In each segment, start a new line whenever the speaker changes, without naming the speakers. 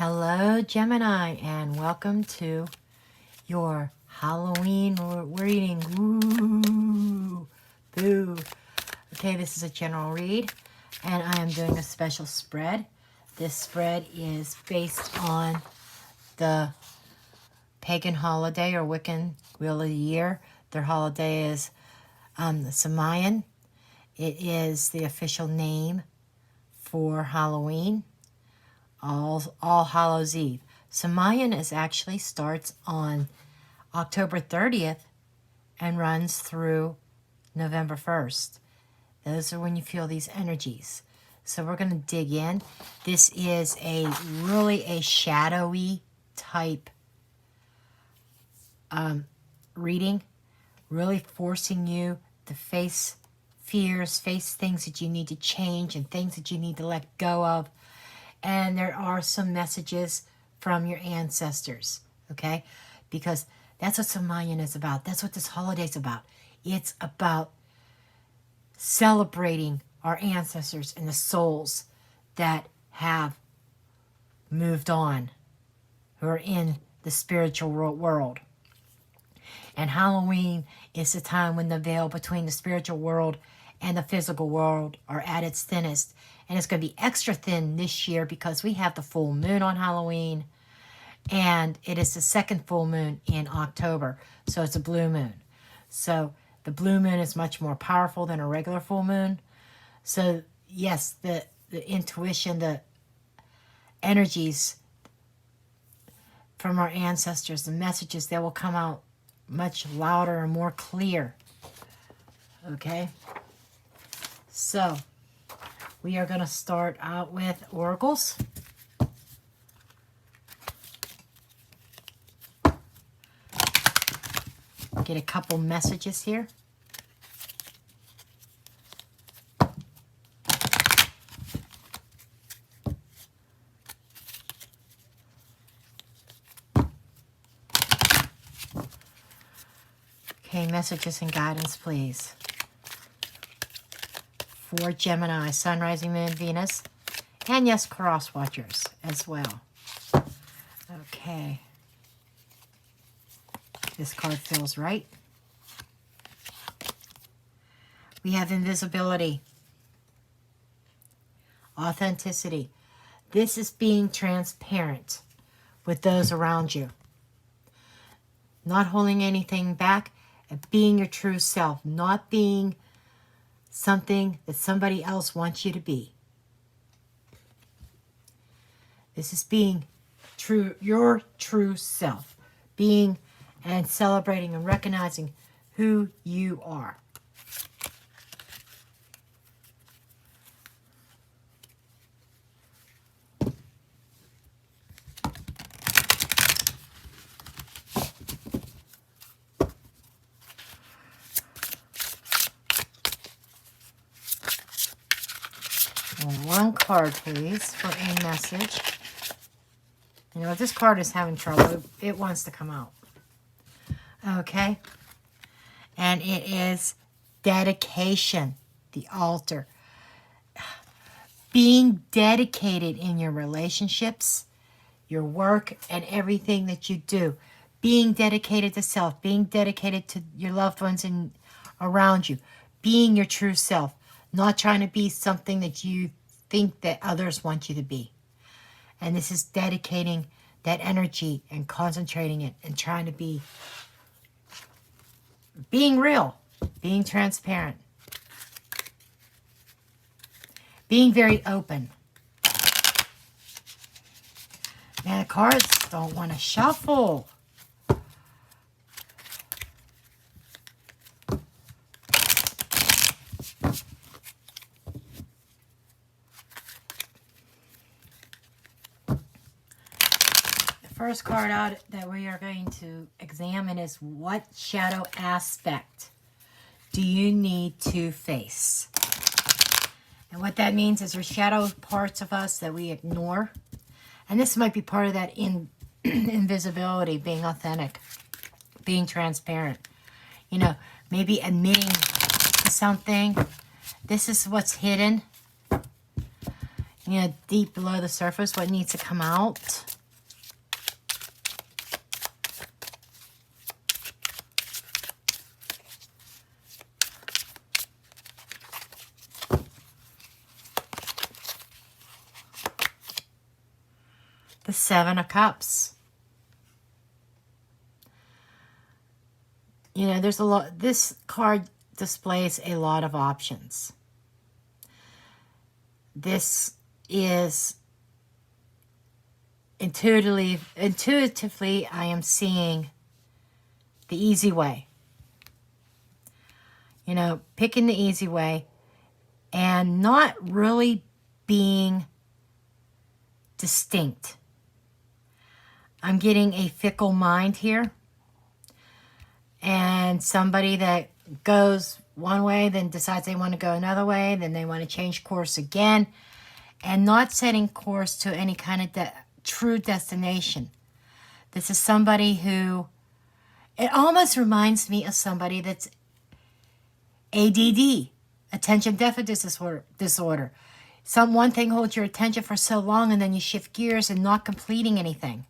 Hello, Gemini, and welcome to your Halloween reading. Woo! Boo! Okay, this is a general read, and I am doing a special spread. This spread is based on the pagan holiday or Wiccan Wheel of the Year. Their holiday is Samayan. It is the official name for Halloween. All Hallows Eve. Samayan actually starts on October 30th and runs through November 1st. Those are when you feel these energies. So we're going to dig in. This is really a shadowy type reading, really forcing you to face fears, face things that you need to change and things that you need to let go of. And there are some messages from your ancestors, okay? Because that's what Samayan is about. That's what this holiday is about. It's about celebrating our ancestors and the souls that have moved on, who are in the spiritual world. And Halloween is the time when the veil between the spiritual world and the physical world are at its thinnest. And it's going to be extra thin this year because we have the full moon on Halloween. And it is the second full moon in October. So it's a blue moon. So the blue moon is much more powerful than a regular full moon. So yes, the intuition, the energies from our ancestors, the messages, they will come out much louder and more clear. Okay? So we are going to start out with oracles. Get a couple messages here. Okay, messages and guidance, please. For Gemini, Sun, Rising, Moon, Venus, and yes, cross watchers as well. Okay. This card feels right. We have invisibility, authenticity. This is being transparent with those around you. Not holding anything back and being your true self, not being something that somebody else wants you to be. This is being true, your true self. Being and celebrating and recognizing who you are. One card, please, for a message. You know, if this card is having trouble, it wants to come out. Okay? And it is dedication, the altar. Being dedicated in your relationships, your work, and everything that you do. Being dedicated to self. Being dedicated to your loved ones and around you. Being your true self. Not trying to be something that you think that others want you to be. And this is dedicating that energy and concentrating it and trying to being real, being transparent, being very open. Man, the cards don't want to shuffle. First card out that we are going to examine is what shadow aspect do you need to face? And what that means is there's shadow parts of us that we ignore. And this might be part of that invisibility, being authentic, being transparent. You know, maybe admitting to something. This is what's hidden. you know, deep below the surface, what needs to come out. The Seven of Cups. You know, there's a lot, this card displays a lot of options. This is intuitively, I am seeing the easy way. You know, picking the easy way and not really being distinct. I'm getting a fickle mind here. And somebody that goes one way, then decides they want to go another way, then they want to change course again, and not setting course to any kind of true destination. This is somebody who, it almost reminds me of somebody that's ADD, attention deficit disorder. One thing holds your attention for so long and then you shift gears and not completing anything.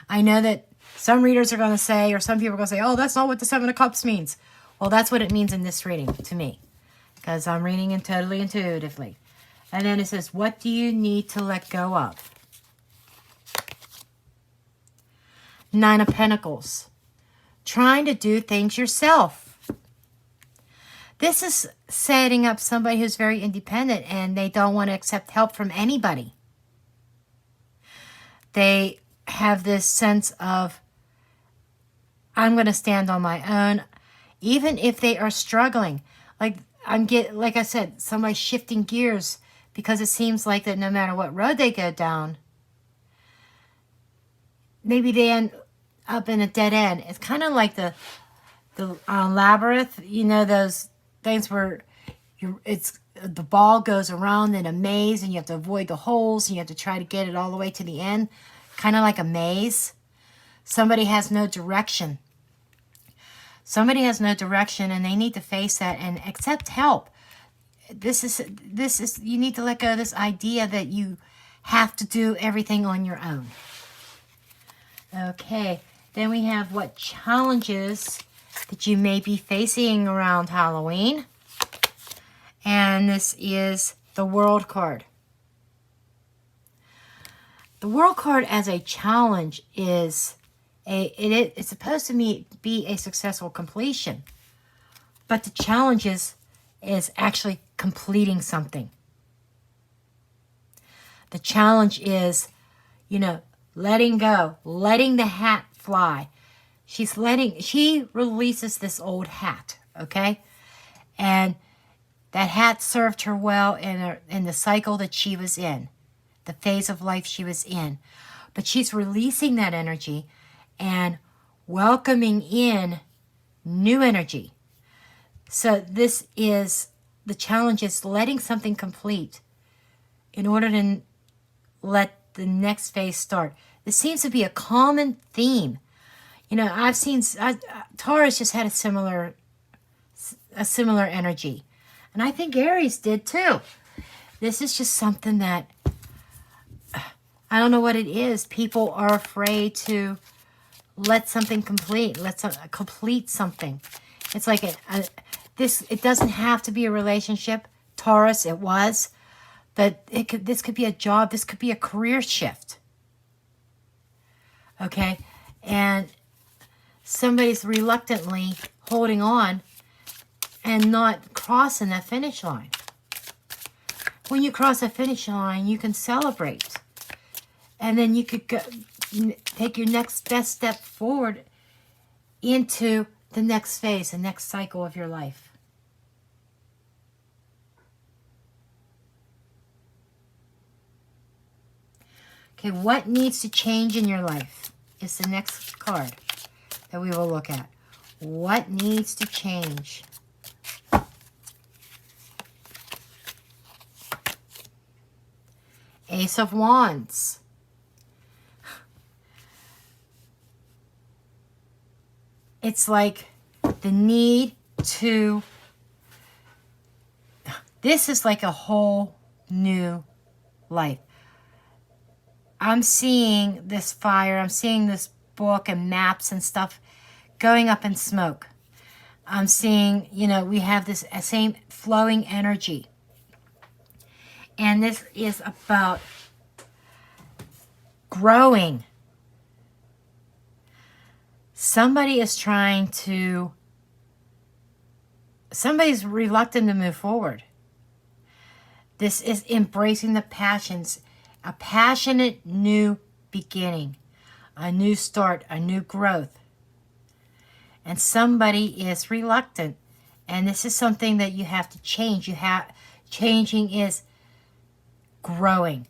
I know that some readers are going to say, or some people are going to say, oh, that's not what the Seven of Cups means. Well, that's what it means in this reading to me, because I'm reading it totally intuitively. And then it says, what do you need to let go of? Nine of Pentacles. Trying to do things yourself. This is setting up somebody who's very independent and they don't want to accept help from anybody. They have this sense of, I'm going to stand on my own, even if they are struggling. Like I said, somebody shifting gears because it seems like that no matter what road they go down, maybe they end up in a dead end. It's kind of like the labyrinth, you know, those things where the ball goes around in a maze and you have to avoid the holes and you have to try to get it all the way to the end, kind of like a maze. Somebody has no direction. Somebody has no direction and they need to face that and accept help. This is you need to let go of this idea that you have to do everything on your own. Okay, then we have what challenges that you may be facing around Halloween. And this is the World card. The World card as a challenge is it's supposed to be a successful completion. But the challenge is actually completing something. The challenge is, you know, letting go, letting the hat fly. She releases this old hat, okay? And that hat served her well in the cycle that she was in, the phase of life she was in. But she's releasing that energy and welcoming in new energy. So this is, the challenge is letting something complete in order to let the next phase start. This seems to be a common theme. You know, I've seen, Taurus just had a similar energy. And I think Aries did too. This is just something that, I don't know what it is. People are afraid to let something complete. Complete something. It's like it doesn't have to be a relationship. Taurus, it was. But this could be a job. This could be a career shift. Okay? And somebody's reluctantly holding on and not crossing that finish line. When you cross that finish line, you can celebrate. And then you could take your next best step forward into the next phase, the next cycle of your life. Okay, what needs to change in your life is the next card that we will look at. What needs to change? Ace of Wands. It's like the need to, this is like a whole new life. I'm seeing this fire. I'm seeing this book and maps and stuff going up in smoke. I'm seeing, you know, we have this same flowing energy. And this is about growing. Somebody's reluctant to move forward. This is embracing the passions, a passionate new beginning, a new start, a new growth. And somebody is reluctant. And this is something that you have to change. Changing is growing.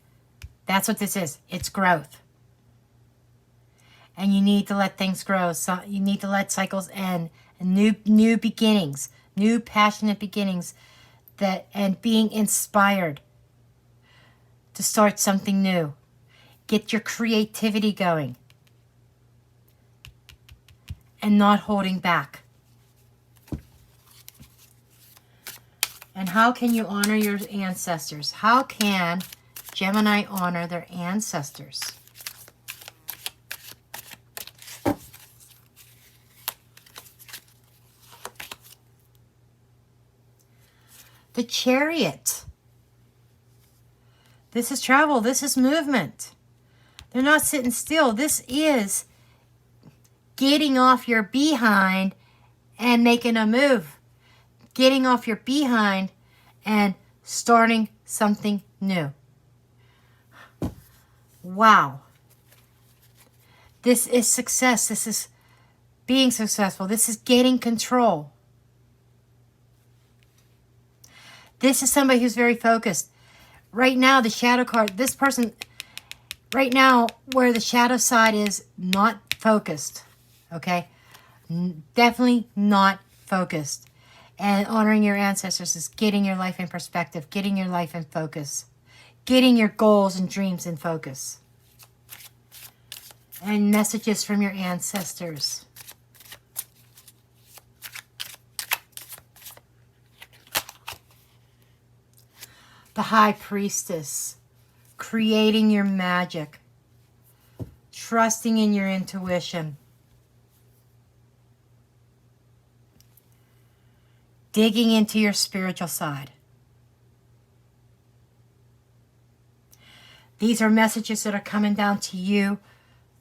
That's what this is. It's growth. And you need to let things grow. So you need to let cycles end. And new beginnings, new passionate beginnings, and being inspired to start something new. Get your creativity going. And not holding back. And how can you honor your ancestors? How can Gemini honor their ancestors? The Chariot. This is travel. This is movement. They're not sitting still. This is getting off your behind and making a move. Getting off your behind and starting something new. Wow. This is success. This is being successful. This is gaining control. This is somebody who's very focused. Right now, the shadow card, this person, right now, where the shadow side is not focused. Okay? Definitely not focused. And honoring your ancestors is getting your life in perspective, getting your life in focus, getting your goals and dreams in focus. And messages from your ancestors. The High Priestess, creating your magic, trusting in your intuition, digging into your spiritual side. These are messages that are coming down to you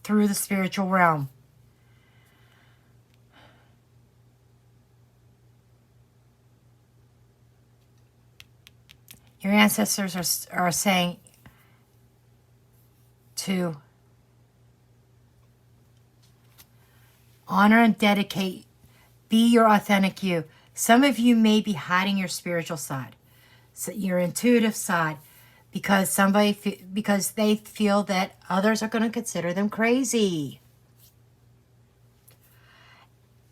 through the spiritual realm. Your ancestors are saying to honor and dedicate, be your authentic you. Some of you may be hiding your spiritual side, so your intuitive side, because they feel that others are going to consider them crazy.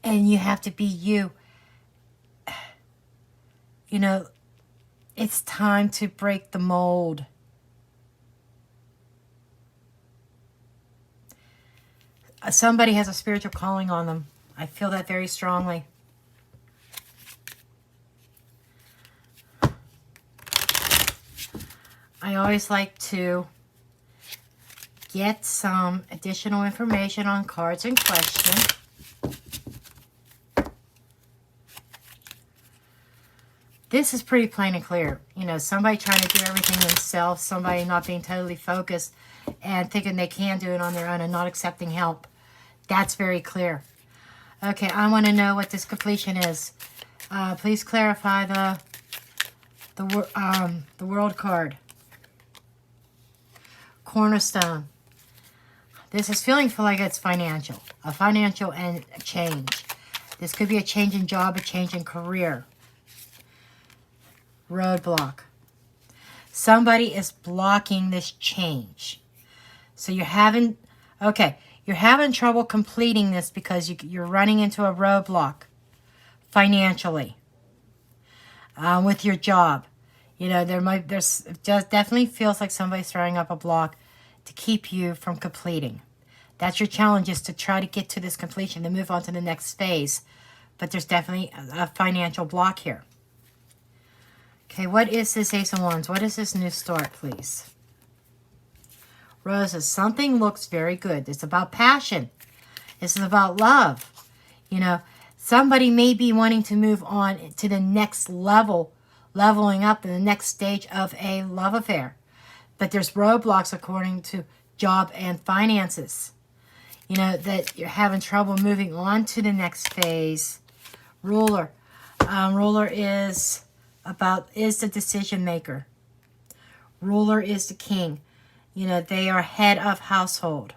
And you have to be you. You know, it's time to break the mold. Somebody has a spiritual calling on them. I feel that very strongly. I always like to get some additional information on cards in question. This is pretty plain and clear. You know, somebody trying to do everything themselves, somebody not being totally focused and thinking they can do it on their own and not accepting help. That's very clear. Okay, I want to know what this completion is. Please clarify the World card. Cornerstone. This is feeling like it's financial. A financial and a change. This could be a change in job, a change in career. Roadblock. Somebody is blocking this change. So you're having trouble completing this because you're running into a roadblock financially with your job. You know, there's definitely feels like somebody's throwing up a block to keep you from completing. That's your challenge, is to try to get to this completion, to move on to the next phase. But there's definitely a financial block here. Okay, what is this Ace of Wands? What is this new start, please? roses. Something looks very good. It's about passion. This is about love. You know, somebody may be wanting to move on to the next level, leveling up in the next stage of a love affair. But there's roadblocks according to job and finances. You know, that you're having trouble moving on to the next phase. Ruler. Ruler is the decision maker. Ruler is the king. You know, they are head of household.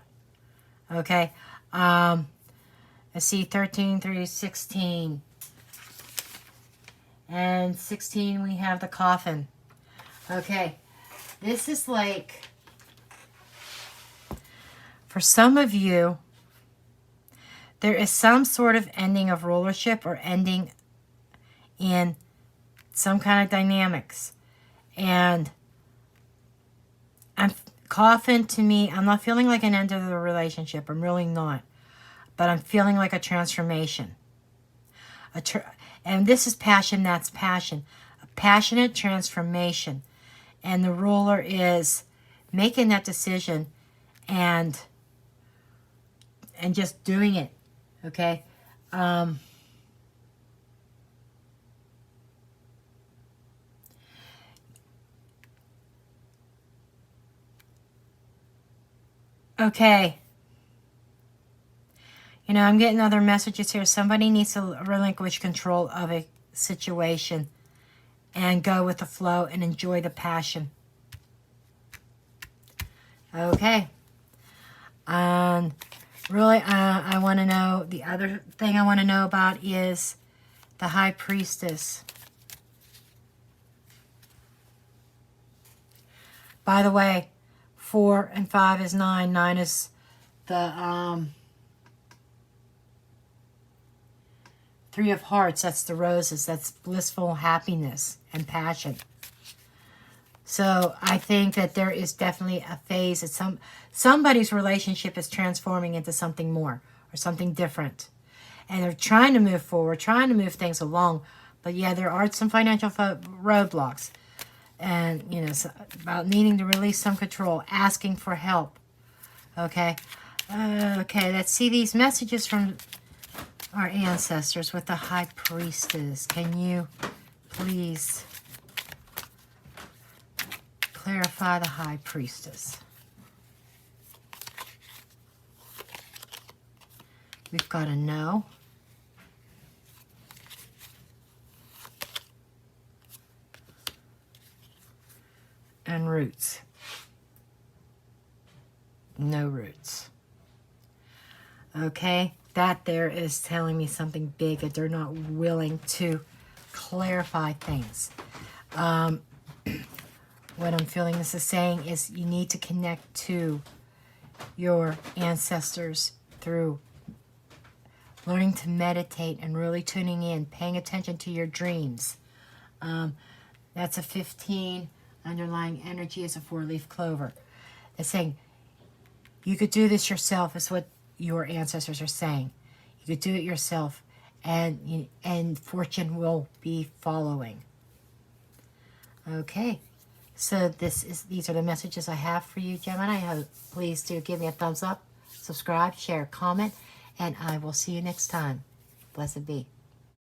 Okay. Let's see, 13 through 16. And 16, we have the coffin. Okay. This is like, for some of you, there is some sort of ending of rulership or ending in some kind of dynamics. And coffin, to me, I'm not feeling like an end of the relationship. I'm really not. But I'm feeling like a transformation. And this is passion, that's passion. A passionate transformation. And the ruler is making that decision and just doing it. Okay? Okay. You know, I'm getting other messages here. Somebody needs to relinquish control of a situation and go with the flow and enjoy the passion. Okay. And really, I want to know, the other thing I want to know about is the High Priestess. By the way, 4 and 5 is 9. 9 is the 3 of Hearts. That's the roses. That's blissful happiness and passion. So I think that there is definitely a phase that somebody's relationship is transforming into something more or something different. And they're trying to move forward, trying to move things along. But yeah, there are some financial roadblocks. And, you know, about needing to release some control, asking for help. Okay. Okay, let's see these messages from our ancestors with the High Priestess. Can you please clarify the High Priestess? We've got a no. And roots. No roots. Okay, that there is telling me something big, that they're not willing to clarify things. What I'm feeling this is saying is you need to connect to your ancestors through learning to meditate and really tuning in, paying attention to your dreams. That's a 15. Underlying energy is a 4-leaf clover. It's saying you could do this yourself, is what your ancestors are saying. You could do it yourself, and fortune will be following. Okay, so these are the messages I have for you, Gemini. Please do give me a thumbs up, subscribe, share, comment, and I will see you next time. Blessed be.